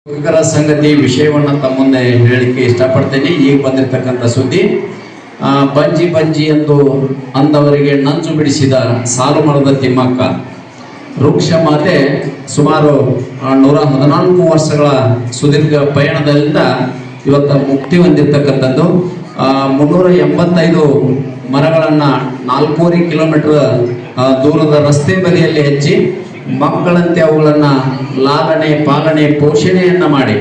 ದುಃಖಕರ ಸಂಗತಿ ವಿಷಯವನ್ನು ತಮ್ಮ ಮುಂದೆ ಹೇಳಲಿಕ್ಕೆ ಇಷ್ಟಪಡ್ತೇನೆ. ಈಗ ಬಂದಿರತಕ್ಕಂಥ ಸುದ್ದಿ, ಬಂಜಿ ಬಂಜಿ ಎಂದು ಅಂದವರಿಗೆ ನಂಚು ಬಿಡಿಸಿದ ಸಾಲು ಮರದ ತಿಮ್ಮಕ್ಕ ವೃಕ್ಷ ಮಾತೆ ಸುಮಾರು 114 ವರ್ಷಗಳ ಸುದೀರ್ಘ ಪಯಣದಿಂದ ಇವತ್ತು ಮುಕ್ತಿ ಹೊಂದಿರತಕ್ಕಂಥದ್ದು. 385 ಮರಗಳನ್ನು 4.5 ಕಿಲೋಮೀಟರ್ ದೂರದ ರಸ್ತೆ ಬದಿಯಲ್ಲಿ ಹಚ್ಚಿ ಮಕ್ಕಳಂತೆ ಅವುಗಳನ್ನು ಲಾಲನೆ ಪಾಲನೆ ಪೋಷಣೆಯನ್ನು ಮಾಡಿ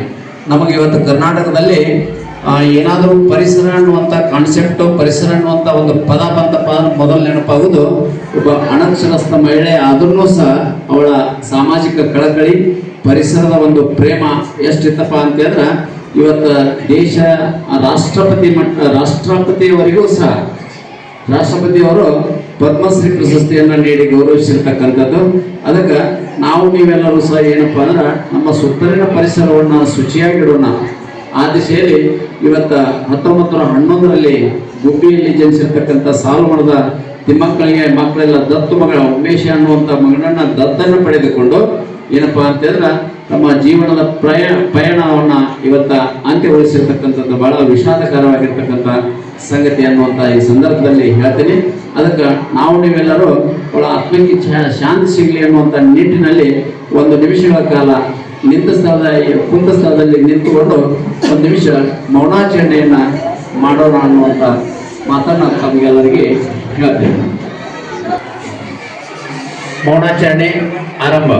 ನಮಗೆ ಇವತ್ತು ಕರ್ನಾಟಕದಲ್ಲಿ ಏನಾದರೂ ಪರಿಸರ ಅನ್ನುವಂಥ ಕಾನ್ಸೆಪ್ಟು, ಪರಿಸರ ಅನ್ನುವಂಥ ಒಂದು ಪದ ಬಂತಪ್ಪ ಮೊದಲು ನೆನಪಾಗುವುದು ಒಬ್ಬ ಅನಕ್ಷರಸ್ಥ ಮಹಿಳೆ. ಆದ್ರೂ ಸಹ ಅವಳ ಸಾಮಾಜಿಕ ಕಳಕಳಿ, ಪರಿಸರದ ಒಂದು ಪ್ರೇಮ ಎಷ್ಟಿತ್ತಪ್ಪ ಅಂತಂದ್ರೆ ಇವತ್ತು ದೇಶ ರಾಷ್ಟ್ರಪತಿಯವರಿಗೂ ಸಹ ರಾಷ್ಟ್ರಪತಿಯವರು ಪದ್ಮಶ್ರೀ ಪ್ರಶಸ್ತಿಯನ್ನು ನೀಡಿ ಗೌರವಿಸಿರ್ತಕ್ಕಂಥದ್ದು. ಅದಕ್ಕೆ ನಾವು ನೀವೆಲ್ಲರೂ ಸಹ ಏನಪ್ಪಾ ಅಂದ್ರೆ ನಮ್ಮ ಸುತ್ತಲಿನ ಪರಿಸರವನ್ನು ಶುಚಿಯಾಗಿಡೋಣ. ಆ ದಿಶೆಯಲ್ಲಿ ಇವತ್ತು 1911ರಲ್ಲಿ ಗುಬ್ಬಿಯಲ್ಲಿ ಜನಿಸಿರ್ತಕ್ಕಂಥ ಸಾಲು ಮರದ ತಿಮ್ಮಕ್ಕಳಿಗೆ ಮಕ್ಕಳೆಲ್ಲ ದತ್ತು ಮಗಳ ಉಮೇಶ ಅನ್ನುವಂಥ ಮಗನನ್ನ ದತ್ತನ್ನು ಪಡೆದುಕೊಂಡು ಏನಪ್ಪಾ ಅಂತಂದ್ರೆ ತಮ್ಮ ಜೀವನದ ಪಯಣವನ್ನು ಇವತ್ತ ಅಂತ್ಯಗೊಳಿಸಿರ್ತಕ್ಕಂಥದ್ದು ಬಹಳ ವಿಷಾದಕರವಾಗಿರ್ತಕ್ಕಂಥ ಸಂಗತಿ ಅನ್ನುವಂಥ ಈ ಸಂದರ್ಭದಲ್ಲಿ ಹೇಳ್ತೀನಿ. ಅದಕ್ಕೆ ನಾವು ನೀವೆಲ್ಲರೂ ಅವಳ ಆತ್ಮಕ್ಕೆ ಶಾಂತಿ ಸಿಗಲಿ ಅನ್ನುವಂಥ ನಿಟ್ಟಿನಲ್ಲಿ 1 ನಿಮಿಷಗಳ ಕಾಲ ಕುಂತ ಸ್ಥಳದಲ್ಲಿ ನಿಂತುಕೊಂಡು 1 ನಿಮಿಷ ಮೌನಾಚರಣೆಯನ್ನು ಮಾಡೋಣ ಅನ್ನುವಂಥ ಮಾತನ್ನು ತಮಗೆಲ್ಲರಿಗೆ ಹೇಳ್ತೇನೆ. ಮೌನಾಚರಣೆ ಆರಂಭ.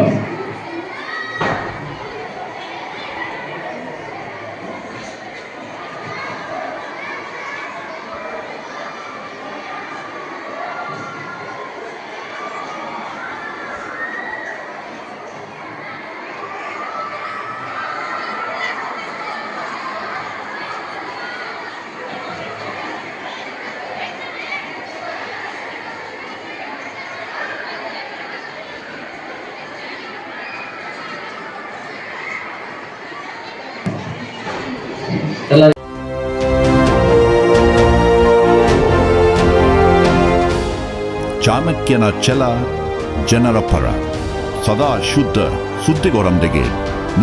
ಚಾಣಕ್ಯನ ಛಲ, ಜನರ ಪರ, ಸದಾ ಶುದ್ಧ ಸುದ್ದಿಗಳೊಂದಿಗೆ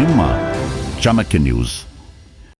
ನಿಮ್ಮ ಚಾಣಕ್ಯ ನ್ಯೂಸ್.